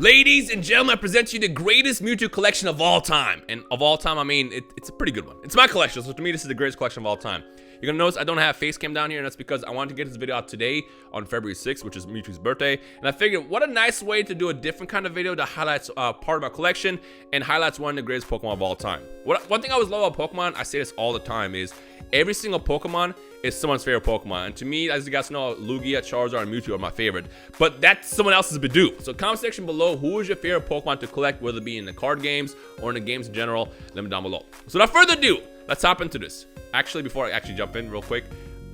Ladies and gentlemen, I present to you the greatest Mewtwo collection of all time. And of all time, I mean, it's a pretty good one. It's my collection, so to me, this is the greatest collection of all time. You're gonna notice I don't have face cam down here, and that's because I wanted to get this video out today on February 6th, which is Mewtwo's birthday. And I figured, what a nice way to do a different kind of video that highlights part of my collection and highlights one of the greatest Pokemon of all time. One thing I always love about Pokemon, I say this all the time, is every single Pokemon is someone's favorite Pokemon. And to me, as you guys know, Lugia, Charizard, and Mewtwo are my favorite. But that's someone else's Bidoof. So comment section below, who is your favorite Pokemon to collect, whether it be in the card games or in the games in general, let me down below. So without further ado, let's hop into this. Actually, before I actually jump in real quick,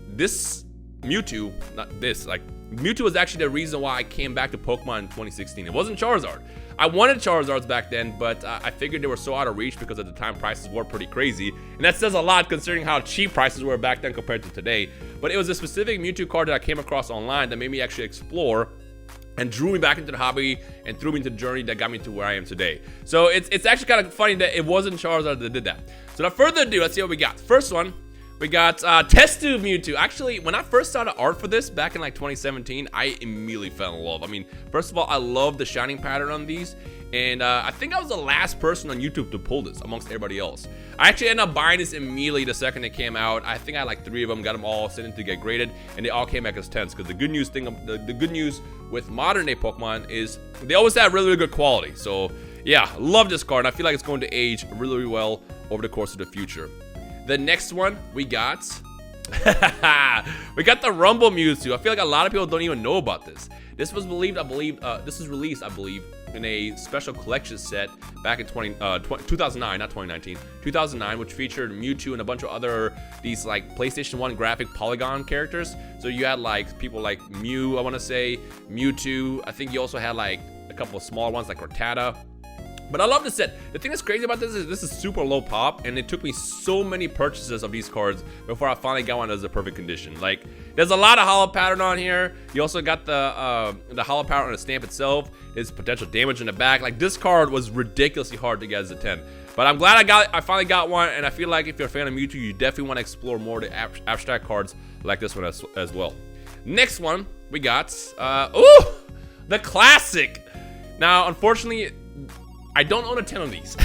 this Mewtwo, Mewtwo was actually the reason why I came back to Pokemon in 2016. It wasn't Charizard. I wanted Charizards back then, but I figured they were so out of reach because at the time prices were pretty crazy. And that says a lot considering how cheap prices were back then compared to today. But it was a specific Mewtwo card that I came across online that made me actually explore and drew me back into the hobby and threw me into the journey that got me to where I am today. So it's actually kind of funny that it wasn't Charizard that did that. So without further ado, let's see what we got. First one, we got Test Tube Mewtwo. Actually, when I first saw the art for this back in like 2017, I immediately fell in love. I mean, first of all, I love the shining pattern on these. And I think I was the last person on YouTube to pull this amongst everybody else. I actually ended up buying this immediately the second it came out. I think I had like 3 of them, got them all sent in to get graded, and they all came back as 10s. Because the good news with modern day Pokemon is they always have really, really good quality. So yeah, love this card. I feel like it's going to age really, really well over the course of the future. The next one we got, we got the Rumble Mewtwo. I feel like a lot of people don't even know about this. This was released, I believe, in a special collection set back in 2009, not 2019, 2009, which featured Mewtwo and a bunch of other these like PlayStation 1 graphic polygon characters. So you had like people like Mew, I want to say, Mewtwo. I think you also had like a couple of smaller ones like Rattata. But I love this set. The thing that's crazy about this is super low pop, and it took me so many purchases of these cards before I finally got one that's a perfect condition. Like, there's a lot of hollow pattern on here. You also got the hollow pattern on the stamp itself. There's potential damage in the back. Like, this card was ridiculously hard to get as a 10. But I'm glad I finally got one, and I feel like if you're a fan of Mewtwo, you definitely want to explore more of the abstract cards like this one as well. Next one, we got, the classic. Now, unfortunately, I don't own a 10 of these.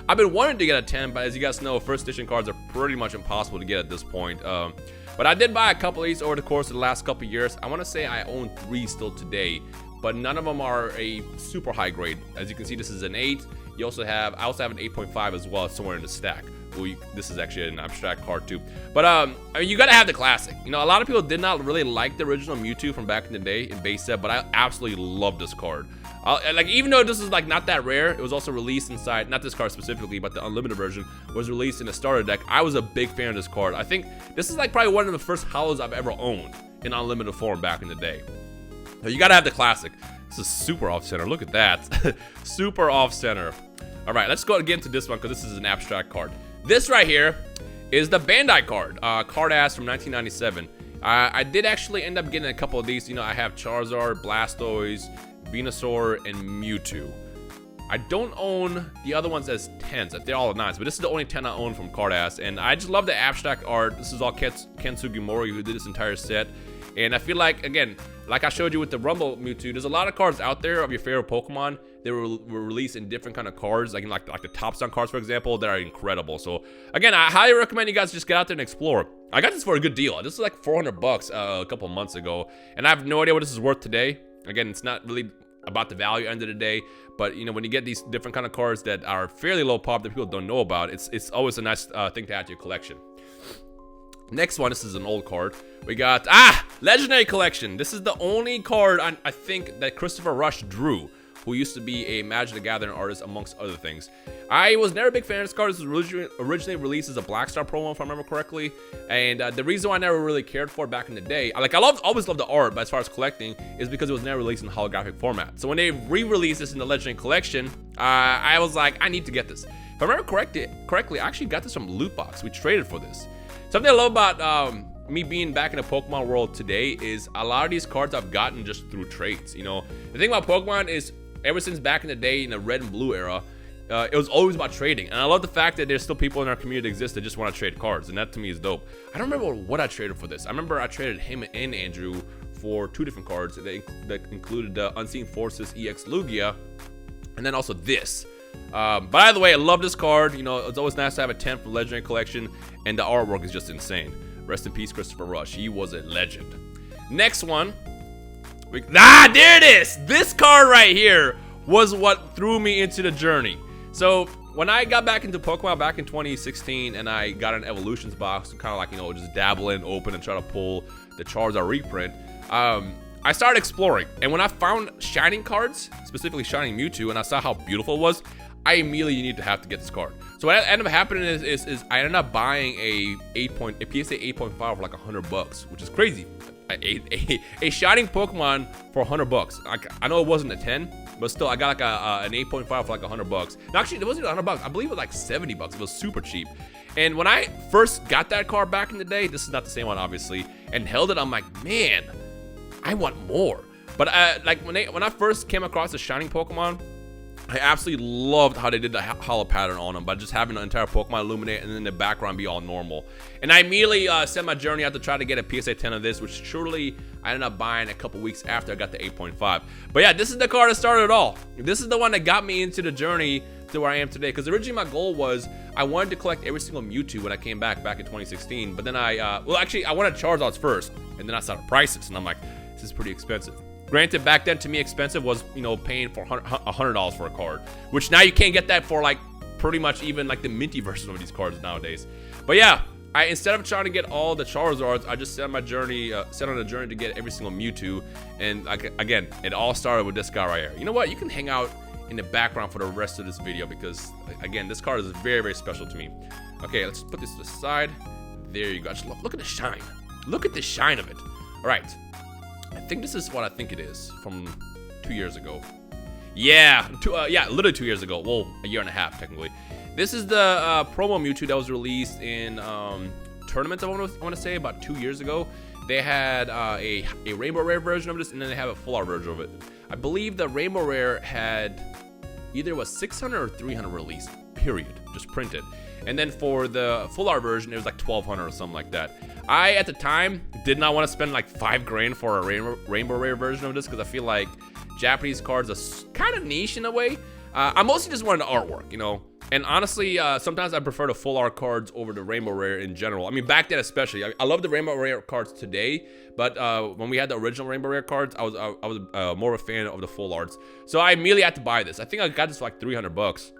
I've been wanting to get a 10, but as you guys know, first edition cards are pretty much impossible to get at this point. But I did buy a couple of these over the course of the last couple of years. I want to say I own 3 still today, but none of them are a super high grade. As you can see, this is an 8. I also have an 8.5 as well, somewhere in the stack. Well, this is actually an abstract card too. But I mean, you gotta have the classic. You know, a lot of people did not really like the original Mewtwo from back in the day in base set, but I absolutely love this card. Like, even though this is like not that rare, it was also released inside, not this card specifically, but the unlimited version was released in the starter deck. I was a big fan of this card. I think this is like probably one of the first hollows I've ever owned in unlimited form back in the day. So you gotta have the classic. This is super off center. Look at that. Super off center. All right, let's go again to this one because this is an abstract card. This right here is the Bandai card, card ass from 1997. I did actually end up getting a couple of these. You know, I have Charizard, Blastoise, Venusaur, and Mewtwo. I don't own the other ones as 10s. They're all 9s, but this is the only 10 I own from Cardass, and I just love the abstract art. This is all Ken Sugimori who did this entire set, and I feel like, again, like I showed you with the Rumble Mewtwo, there's a lot of cards out there of your favorite Pokemon that were released in different kind of cards, like the Top Stun cards, for example, that are incredible. So again, I highly recommend you guys just get out there and explore. I got this for a good deal. This was like 400 bucks a couple months ago, and I have no idea what this is worth today. Again, it's not really about the value end of the day, but you know, when you get these different kind of cards that are fairly low pop that people don't know about, it's always a nice thing to add to your collection. Next one, this is an old card. We got Legendary Collection. This is the only card I think that Christopher Rush drew, who used to be a Magic the Gathering artist amongst other things. I was never a big fan of this card. This was originally released as a Black Star promo, if I remember correctly. And the reason why I never really cared for it back in the day, like always loved the art, but as far as collecting, is because it was never released in holographic format. So when they re-released this in the Legendary Collection, I was like, I need to get this. If I remember correctly, I actually got this from Loot Box. We traded for this. Something I love about me being back in the Pokemon world today is a lot of these cards I've gotten just through trades. You know, the thing about Pokemon is ever since back in the day in the red and blue era, it was always about trading. And I love the fact that there's still people in our community that exist that just want to trade cards. And that to me is dope. I don't remember what I traded for this. I remember I traded him and Andrew for 2 different cards that included the Unseen Forces EX Lugia And then also this. By the way, I love this card. You know, it's always nice to have a 10 from Legendary Collection, and the artwork is just insane. Rest in peace, Christopher Rush. He was a legend. Next one. There it is! This card right here was what threw me into the journey. So, when I got back into Pokemon back in 2016, and I got an Evolutions box, kind of like, you know, just dabble in, open, and try to pull the Charizard reprint, I started exploring. And when I found Shining cards, specifically Shining Mewtwo, and I saw how beautiful it was, I immediately needed to have to get this card. So what ended up happening is I ended up buying a PSA 8.5 for like $100, which is crazy. A Shining Pokemon for $100. I know it wasn't a 10, but still I got like an 8.5 for like $100. No, actually, it wasn't $100. I believe it was like $70. It was super cheap. And when I first got that card back in the day, this is not the same one obviously, and held it, I'm like, man, I want more. But like when I first came across the Shining Pokemon, I absolutely loved how they did the hollow pattern on them by just having the entire Pokemon illuminate and then the background be all normal. And I immediately set my journey out to try to get a PSA 10 of this, which surely I ended up buying a couple weeks after I got the 8.5. But yeah, this is the card that started it all. This is the one that got me into the journey to where I am today. Because originally my goal was I wanted to collect every single Mewtwo when I came back in 2016. But then I wanted Charizards first, and then I saw the prices, and I'm like, this is pretty expensive. Granted, back then to me expensive was, you know, paying for $100 for a card, which now you can't get that for like pretty much even like the minty version of these cards nowadays. But yeah, instead of trying to get all the Charizards, I just set on a journey to get every single Mewtwo. And again, it all started with this guy right here. You know what? You can hang out in the background for the rest of this video because again, this card is very, very special to me. Okay, let's put this to the side. There you go. Just look at the shine. Look at the shine of it. All right. I think this is what I think it is from 2 years ago. Yeah, literally 2 years ago. Well, a year and a half technically. This is the promo Mewtwo that was released in tournaments. I want to say about 2 years ago. They had a Rainbow Rare version of this, and then they have a full art version of it. I believe the Rainbow Rare had either was 600 or 300 released. Period, just printed. And then for the full art version, it was like 1,200 or something like that. I, at the time, did not want to spend like $5 grand for a Rainbow Rare version of this because I feel like Japanese cards are kind of niche in a way. I mostly just wanted the artwork, you know. And honestly, sometimes I prefer the full art cards over the Rainbow Rare in general. I mean, back then especially. I love the Rainbow Rare cards today, but when we had the original Rainbow Rare cards, I was more of a fan of the full arts. So I immediately had to buy this. I think I got this for like $300.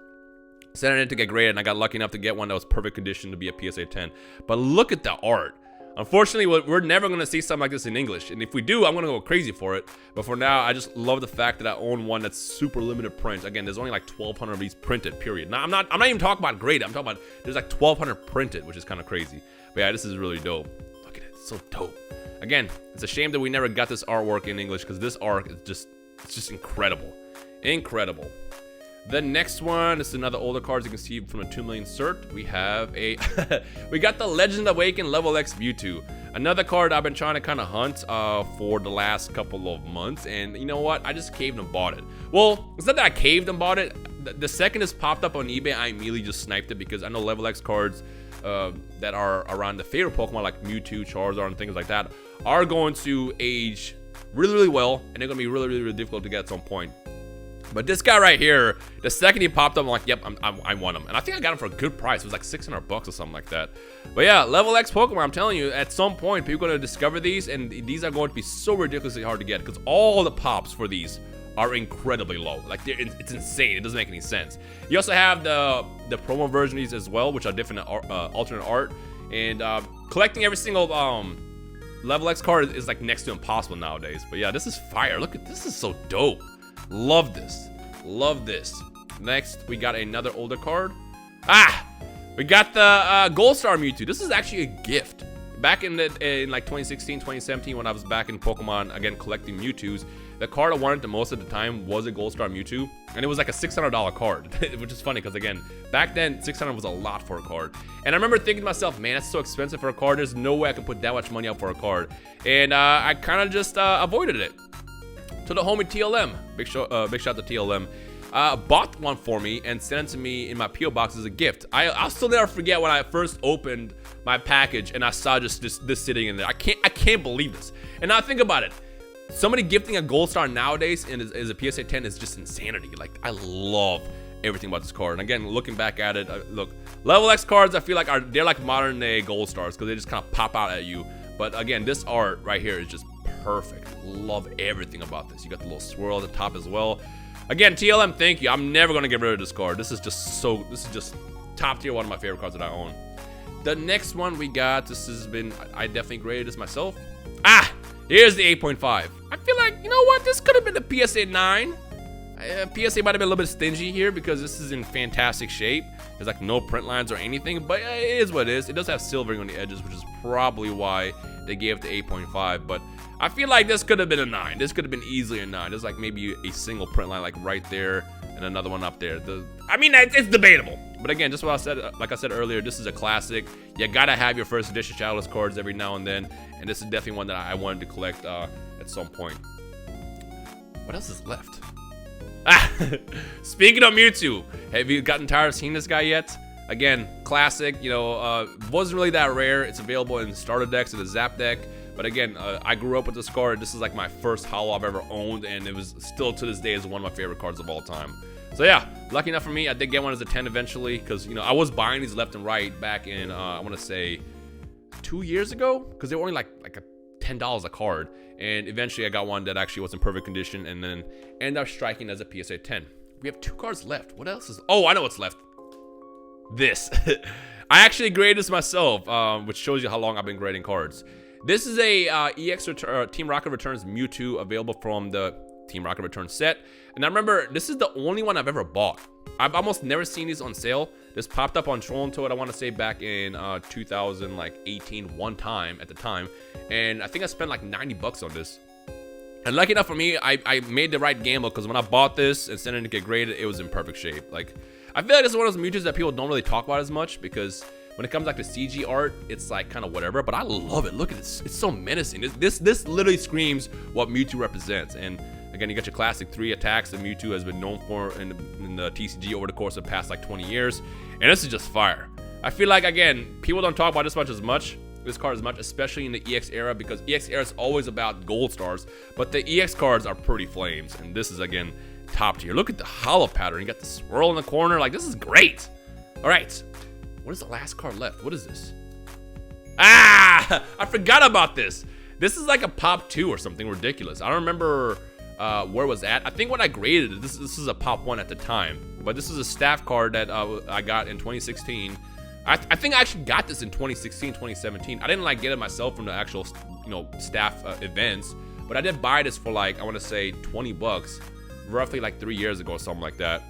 Sent it in to get graded, and I got lucky enough to get one that was perfect condition to be a PSA 10. But look at the art. Unfortunately, we're never going to see something like this in English. And if we do, I'm going to go crazy for it. But for now, I just love the fact that I own one that's super limited print. Again, there's only like 1,200 of these printed, period. Now, I'm not even talking about graded. I'm talking about there's like 1,200 printed, which is kind of crazy. But yeah, this is really dope. Look at it. It's so dope. Again, it's a shame that we never got this artwork in English because this art is just incredible. Incredible. The next one is another older card. As you can see from the 2 million cert, we have we got the Legend Awakened Level X Mewtwo. Another card I've been trying to kind of hunt for the last couple of months, and you know what? I just caved and bought it. Well, it's not that I caved and bought it. The second it's popped up on eBay, I immediately just sniped it because I know Level X cards that are around the favorite Pokemon like Mewtwo, Charizard, and things like that are going to age really, really well, and they're going to be really, really, really difficult to get at some point. But this guy right here, the second he popped up, I'm like, yep, I want him. And I think I got him for a good price. It was like $600 or something like that. But yeah, Level X Pokemon, I'm telling you, at some point, people are going to discover these, and these are going to be so ridiculously hard to get because all the pops for these are incredibly low. Like, it's insane. It doesn't make any sense. You also have the promo version of these as well, which are different alternate art. And collecting every single Level X card is like next to impossible nowadays. But yeah, this is fire. Look at this. Is so dope. Love this. Love this. Next, we got another older card. We got the Gold Star Mewtwo. This is actually a gift. Back in like 2016, 2017, when I was back in Pokemon, again, collecting Mewtwo's, the card I wanted the most at the time was a Gold Star Mewtwo. And it was like a $600 card, which is funny because, again, back then, $600 was a lot for a card. And I remember thinking to myself, man, that's so expensive for a card. There's no way I could put that much money out for a card. And I kind of just avoided it. To the homie TLM, big shout to TLM, bought one for me and sent it to me in my PO box as a gift. I'll still never forget when I first opened my package and I saw just this sitting in there. I can't believe this. And now think about it. somebody gifting a gold star nowadays and is a PSA 10 is just insanity. Like, I love everything about this card. And again, looking back at it, look, level X cards I feel like they're like modern day gold stars because they just kind of pop out at you. But again, this art right here is just perfect. Love everything about this. You got the little swirl at the top as well. Again, TLM, thank you. I'm never gonna get rid of this card. This is just top tier, one of my favorite cards that I own. The next one we got, this has been, I definitely graded this myself. Here's the 8.5. I feel like, you know what, this could have been the PSA 9. PSA might have been a little bit stingy here because this is in fantastic shape. There's like no print lines or anything, but it is what it is. It does have silvering on the edges, which is probably why they gave it the 8.5, but I feel like this could have been a 9. This could have been easily a 9. There's like maybe a single print line like right there and another one up there. I mean, it's debatable. But again, just what I said, like I said earlier, this is a classic. You gotta have your first edition Shadowless cards every now and then, and this is definitely one that I wanted to collect at some point. What else is left? Speaking of Mewtwo, have you gotten tired of seeing this guy yet? Again, classic, you know, wasn't really that rare. It's available in starter decks and a Zap deck. But again, I grew up with this card. This is like my first holo I've ever owned, and it was still to this day is one of my favorite cards of all time. So yeah, lucky enough for me, I did get one as a 10 eventually, because you know I was buying these left and right back in I want to say 2 years ago, because they were only like $10 a card, and eventually I got one that actually was in perfect condition, and then ended up striking as a PSA 10. We have 2 cards left. What else is? Oh, I know what's left. This. I actually graded this myself, which shows you how long I've been grading cards. This is a Team Rocket Returns Mewtwo available from the Team Rocket Returns set. And I remember this is the only one I've ever bought. I've almost never seen these on sale. This popped up on Troll Toad, I want to say back in 2018 one time at the time. And I think I spent like 90 bucks on this. And lucky enough for me, I made the right gamble, because when I bought this and sent it to get graded, it was in perfect shape. Like, I feel like this is one of those Mewtwo's that people don't really talk about as much, because when it comes like to CG art, it's like kind of whatever, but I love it. Look at this. It's so menacing. This literally screams what Mewtwo represents. And again, you got your classic 3 attacks that Mewtwo has been known for in the TCG over the course of the past like 20 years. And this is just fire. I feel like, again, people don't talk about this card as much, especially in the EX era, because EX era is always about gold stars, but the EX cards are pretty flames. And this is, again, top tier. Look at the holo pattern. You got the swirl in the corner. Like, this is great. All right. What is the last card left? What is this? I forgot about this. This is like a pop 2 or something ridiculous. I don't remember where it was at. I think when I graded it, this is a pop 1 at the time. But this is a staff card that I got in 2016. I think I actually got this in 2016, 2017. I didn't like get it myself from the actual, you know, staff events. But I did buy this for like, I want to say 20 bucks, roughly like 3 years ago or something like that.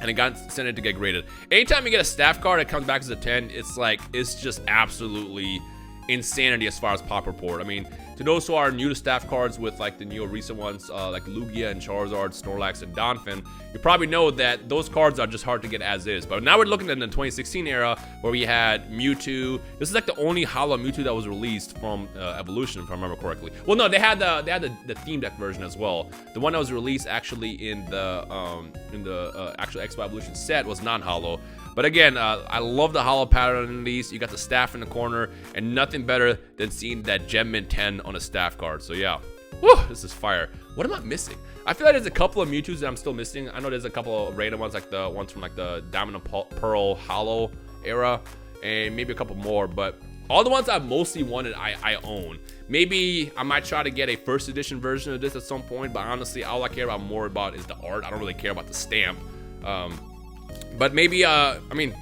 And it got sent in to get graded. Anytime you get a staff card that comes back as a 10, it's like, it's just absolutely insanity as far as pop report. I mean, to those who are new to staff cards with like the new recent ones, like Lugia and Charizard, Snorlax, and Donphin, you probably know that those cards are just hard to get as is. But now we're looking at the 2016 era, where we had Mewtwo. This is like the only holo Mewtwo that was released from Evolution, if I remember correctly. Well, no, they had the theme deck version as well. The one that was released actually in the actual X-Y Evolution set was non-holo. But again, I love the holo pattern in these. You got the staff in the corner, and nothing better than seeing that Gem Mint 10 on a staff card. So yeah, woo, this is fire. What am I missing? I feel like there's a couple of Mewtwo's that I'm still missing. I know there's a couple of random ones, like the ones from like the Diamond and Pearl holo era, and maybe a couple more. But all the ones I've mostly wanted, I own. Maybe I might try to get a first edition version of this at some point, but honestly, all I care about more about is the art. I don't really care about the stamp. But maybe, I mean,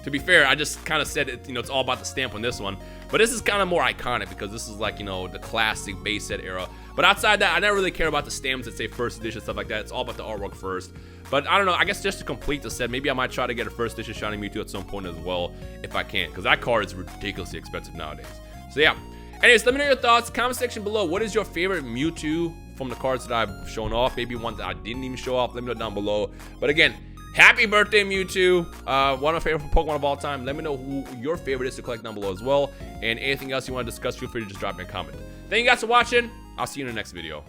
to be fair, I just kind of said it, you know, it's all about the stamp on this one. But this is kind of more iconic, because this is like, you know, the classic base set era. But outside that, I never really care about the stamps that say first edition, stuff like that. It's all about the artwork first. But I don't know, I guess just to complete the set, maybe I might try to get a first edition Shiny Mewtwo at some point as well, if I can, because that card is ridiculously expensive nowadays. So yeah. Anyways, let me know your thoughts. Comment section below. What is your favorite Mewtwo from the cards that I've shown off? Maybe one that I didn't even show off. Let me know down below. But again, happy birthday, Mewtwo. One of my favorite Pokemon of all time. Let me know who your favorite is to collect down below as well. And anything else you want to discuss, feel free to just drop me a comment. Thank you guys for watching. I'll see you in the next video.